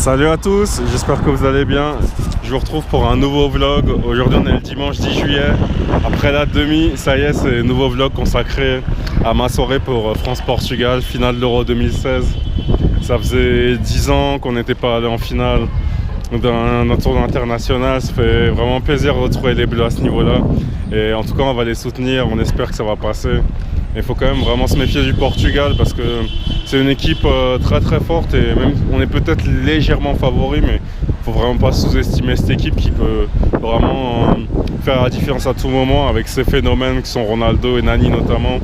Salut à tous, j'espère que vous allez bien. Je vous retrouve pour un nouveau vlog. Aujourd'hui on est le dimanche 10 juillet. Après la demi, ça y est, c'est un nouveau vlog consacré à ma soirée pour France-Portugal, finale de l'Euro 2016. Ça faisait 10 ans qu'on n'était pas allé en finale d'un tournoi international. Ça fait vraiment plaisir de retrouver les Bleus à ce niveau-là. Et en tout cas on va les soutenir, on espère que ça va passer. Il faut quand même vraiment se méfier du Portugal parce que c'est une équipe très très forte et même on est peut-être légèrement favori, mais il faut vraiment pas sous-estimer cette équipe qui peut vraiment faire la différence à tout moment avec ces phénomènes qui sont Ronaldo et Nani notamment.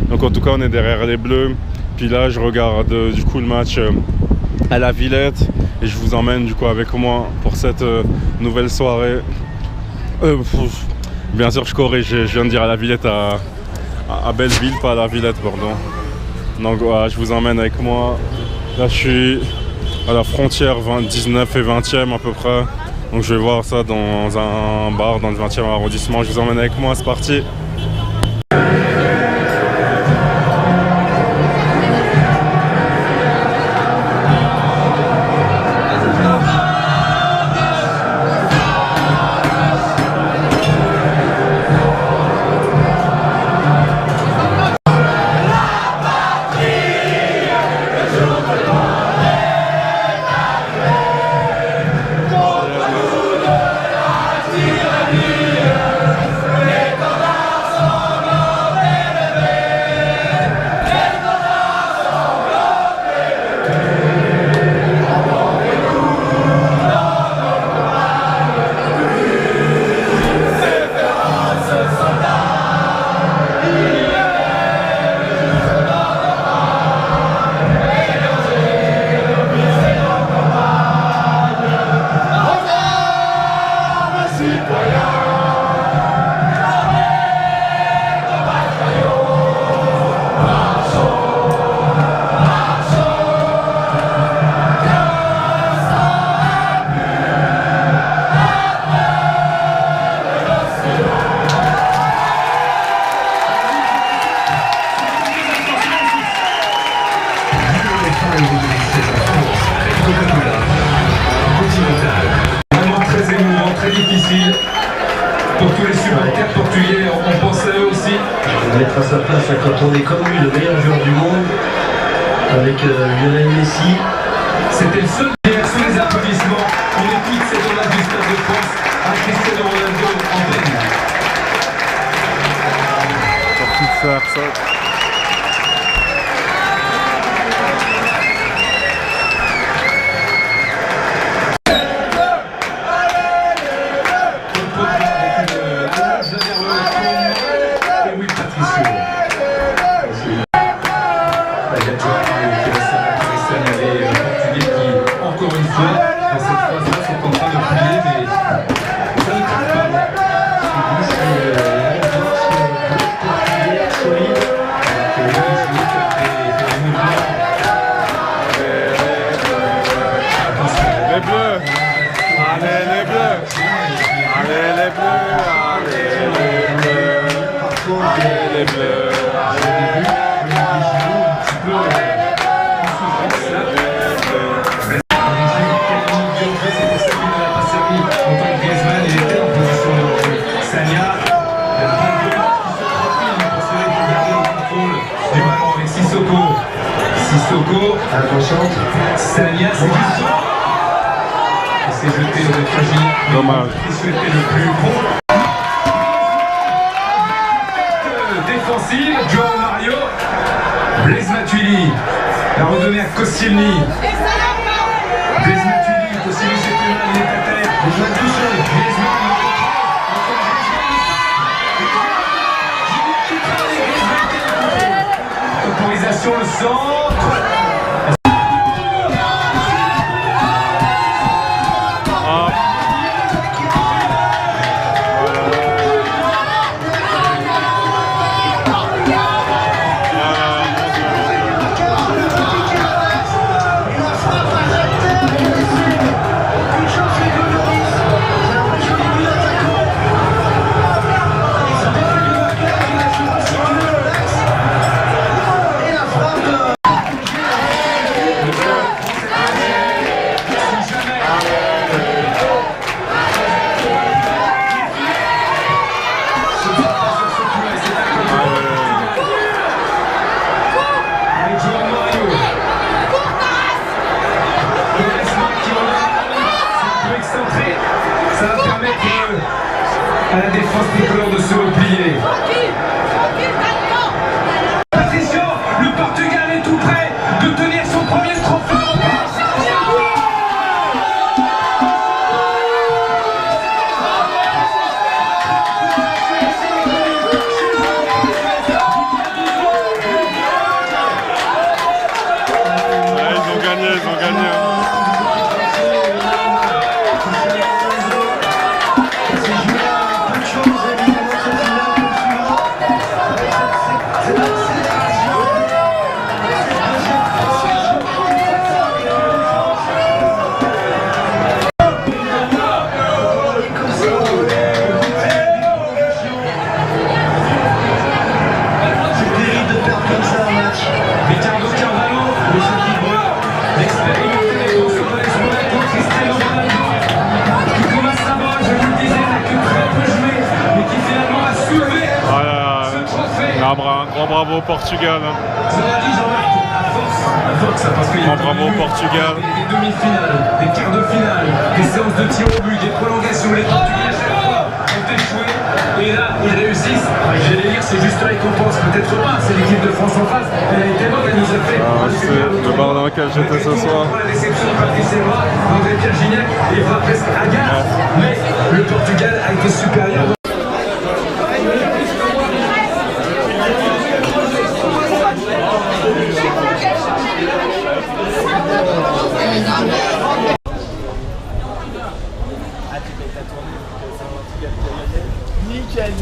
Donc en tout cas on est derrière les Bleus. Puis là je regarde du coup le match à la Villette et je vous emmène du coup avec moi pour cette nouvelle soirée. Bien sûr je corrige, je viens de dire à la Villette à Belleville, pas à la Villette, pardon. Donc voilà, je vous emmène avec moi. Là je suis à la frontière 19 et 20e à peu près. Donc je vais voir ça dans un bar dans le 20e arrondissement. Je vous emmène avec moi, c'est parti. Pour tous les supporters portugais, on pense à eux aussi. Je vais mettre à sa place quand on est comme lui, le meilleur joueur du monde, avec Lionel Messi. C'était le seul derrière sous les applaudissements. On écoute ces images du Stade de France à Cristiano Ronaldo en peine. Sorti de faire ça. Sissoko, Sania, c'est jeté le tragique. Dommage. Qui souhaitait le plus bon. Défensive, João Mario, Blaise Matuidi, la redonnée à Koscielny. Blaise Matuidi, Koscielny s'est fait mal, il est à terre. Autorisation, le centre. à la défense tricolore de se replier. Patricio, le Portugal est tout prêt de tenir son premier trophée. Ils ont gagné. Un grand bravo au Portugal. Grand bravo au Portugal. Des demi-finales, des quarts de finale, des séances de tir au but, des prolongations, les Portugais à chaque fois ont échoué. Et là, ils réussissent. J'allais dire, c'est juste récompense, peut-être pas. C'est l'équipe de France en face. Elle a été bonne, elle nous a fait. C'est le bar dans lequel j'étais ce soir. La déception de Patrice Evra, André-Pierre Gignac, Evra presque hagard. Mais le Portugal a été supérieur.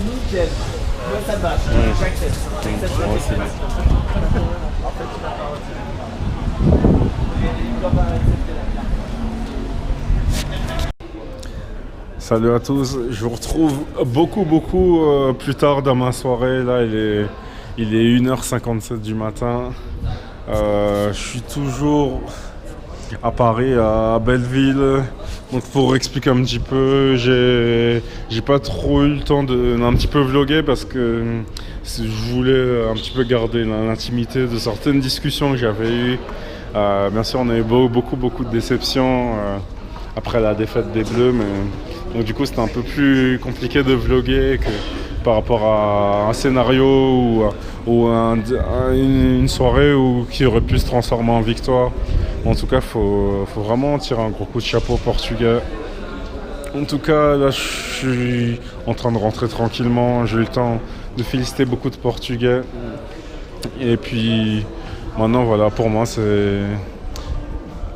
Nickel. Moi ça me va. J'accepte. Moi aussi. Salut à tous, je vous retrouve beaucoup plus tard dans ma soirée. Là il est 1h57 du matin. Je suis toujours à Paris, à Belleville. Donc pour expliquer un petit peu, j'ai pas trop eu le temps d'un petit peu vlogger parce que je voulais un petit peu garder l'intimité de certaines discussions que j'avais eues. Bien sûr on a eu beaucoup de déceptions après la défaite des Bleus, mais donc du coup c'était un peu plus compliqué de vlogger que par rapport à un scénario ou une soirée qui aurait pu se transformer en victoire. En tout cas, faut vraiment tirer un gros coup de chapeau au Portugais. En tout cas, là, je suis en train de rentrer tranquillement. J'ai eu le temps de féliciter beaucoup de Portugais. Et puis, maintenant, voilà, pour moi, c'est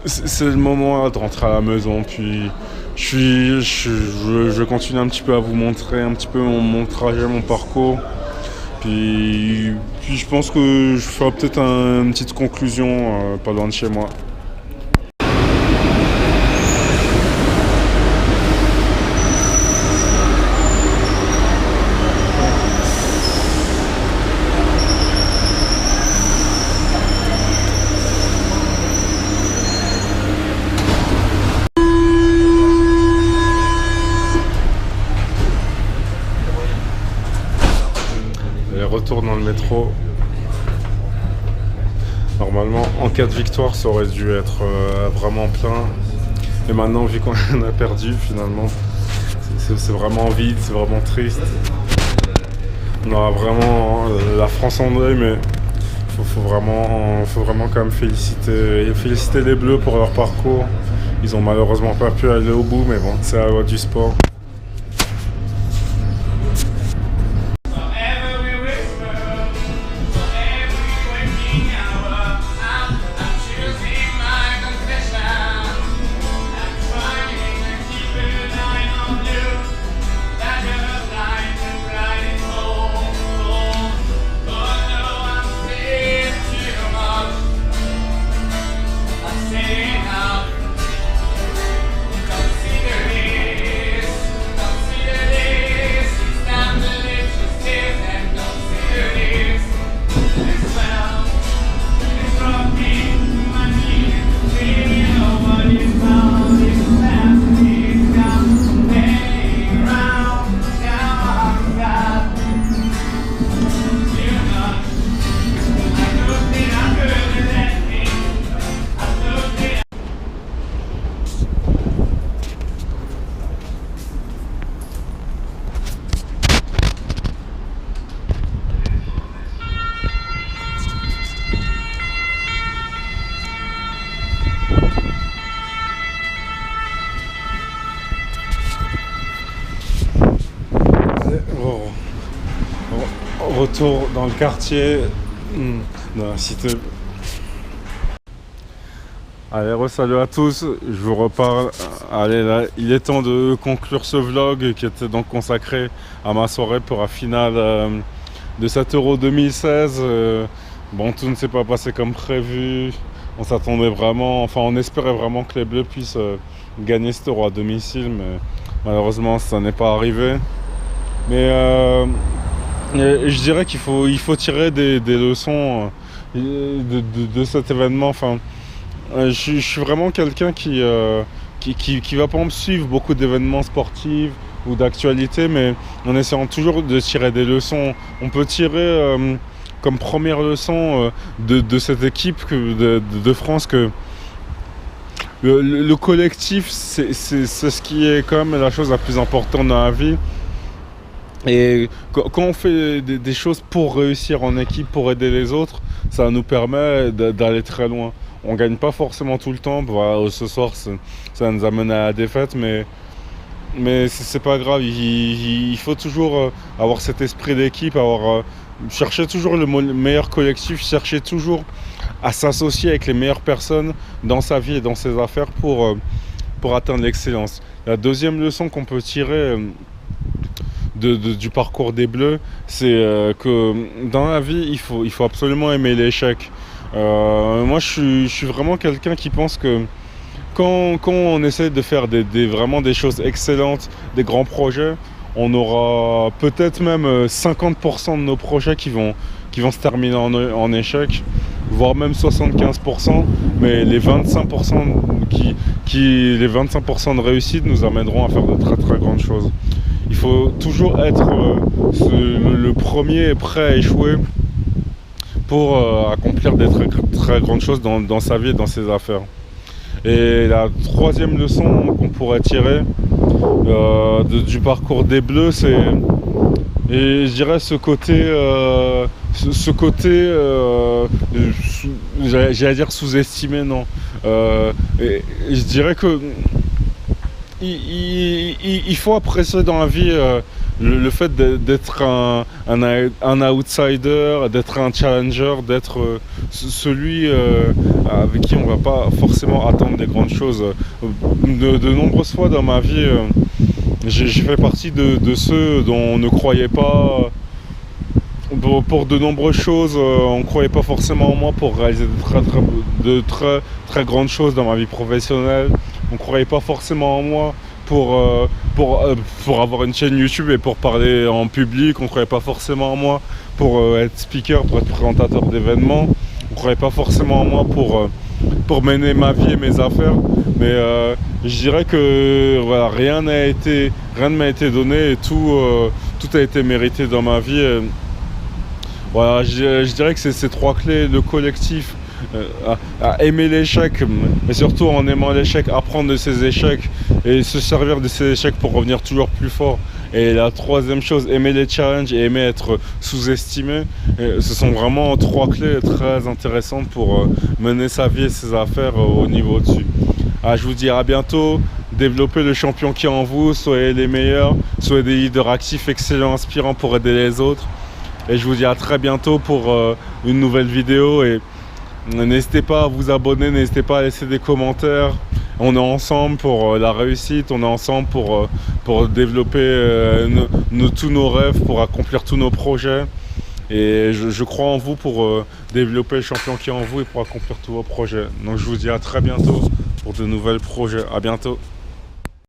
le moment de rentrer à la maison. Puis, je continue un petit peu à vous montrer un petit peu mon trajet, mon parcours. Puis je pense que je ferai peut-être une petite conclusion pas loin de chez moi. Retour dans le métro. Normalement, en cas de victoire, ça aurait dû être vraiment plein. Et maintenant, vu qu'on a perdu, finalement, c'est vraiment vide, c'est vraiment triste. On aura vraiment la France en deuil, mais faut vraiment quand même féliciter les Bleus pour leur parcours. Ils ont malheureusement pas pu aller au bout, mais bon, c'est la loi du sport. Retour dans le quartier, dans la cité. Allez, salut à tous, je vous reparle. Allez, là, il est temps de conclure ce vlog qui était donc consacré à ma soirée pour la finale de cet Euro 2016. Bon, tout ne s'est pas passé comme prévu. On s'attendait vraiment, enfin on espérait vraiment que les Bleus puissent gagner cet Euro à domicile, mais malheureusement ça n'est pas arrivé. Mais je dirais qu'il faut tirer des leçons de cet événement. Enfin, je suis vraiment quelqu'un qui va pas me suivre beaucoup d'événements sportifs ou d'actualité, mais en essayant toujours de tirer des leçons. On peut tirer comme première leçon de cette équipe de France que le collectif, c'est ce qui est quand même la chose la plus importante dans la vie. Et quand on fait des choses pour réussir en équipe, pour aider les autres, ça nous permet d'aller très loin. On ne gagne pas forcément tout le temps. Voilà, ce soir, ça nous amène à la défaite, mais c'est pas grave. Il faut toujours avoir cet esprit d'équipe, chercher toujours le meilleur collectif, chercher toujours à s'associer avec les meilleures personnes dans sa vie et dans ses affaires pour atteindre l'excellence. La deuxième leçon qu'on peut tirer du parcours des Bleus, c'est que dans la vie, il faut absolument aimer l'échec. Moi, je suis vraiment quelqu'un qui pense que quand on essaie de faire vraiment des choses excellentes, des grands projets, on aura peut-être même 50% de nos projets qui vont se terminer en échec, voire même 75%, mais les 25% les 25% de réussite nous amèneront à faire de très très grandes choses. Il faut toujours être le premier prêt à échouer pour accomplir des très, très grandes choses dans sa vie et dans ses affaires. Et la troisième leçon qu'on pourrait tirer du parcours des Bleus, c'est, et je dirais, ce côté j'allais dire sous-estimé, non. Et je dirais que il faut apprécier dans la vie le fait d'être un outsider, d'être un challenger, d'être celui avec qui on ne va pas forcément attendre des grandes choses. De nombreuses fois dans ma vie, j'ai fait partie de ceux dont on ne croyait pas. Pour de nombreuses choses, on ne croyait pas forcément en moi pour réaliser de très grandes choses dans ma vie professionnelle. On ne croyait pas forcément en moi pour avoir une chaîne YouTube et pour parler en public. On ne croyait pas forcément en moi pour être speaker, pour être présentateur d'événements. On ne croyait pas forcément en moi pour mener ma vie et mes affaires. Mais je dirais que voilà, rien ne m'a été donné et tout a été mérité dans ma vie. Voilà, je dirais que c'est ces trois clés: le collectif, à aimer l'échec, mais surtout en aimant l'échec, apprendre de ses échecs et se servir de ses échecs pour revenir toujours plus fort. Et la troisième chose, aimer les challenges et aimer être sous-estimé. Ce sont vraiment trois clés très intéressantes pour mener sa vie et ses affaires au niveau au-dessus. Je vous dis à bientôt. Développez le champion qui est en vous, soyez les meilleurs, soyez des leaders actifs, excellents, inspirants pour aider les autres. Et je vous dis à très bientôt pour une nouvelle vidéo. Et n'hésitez pas à vous abonner, n'hésitez pas à laisser des commentaires. On est ensemble pour la réussite, on est ensemble pour développer tous nos rêves, pour accomplir tous nos projets. Et je crois en vous pour développer le champion qui est en vous et pour accomplir tous vos projets. Donc je vous dis à très bientôt pour de nouveaux projets. À bientôt.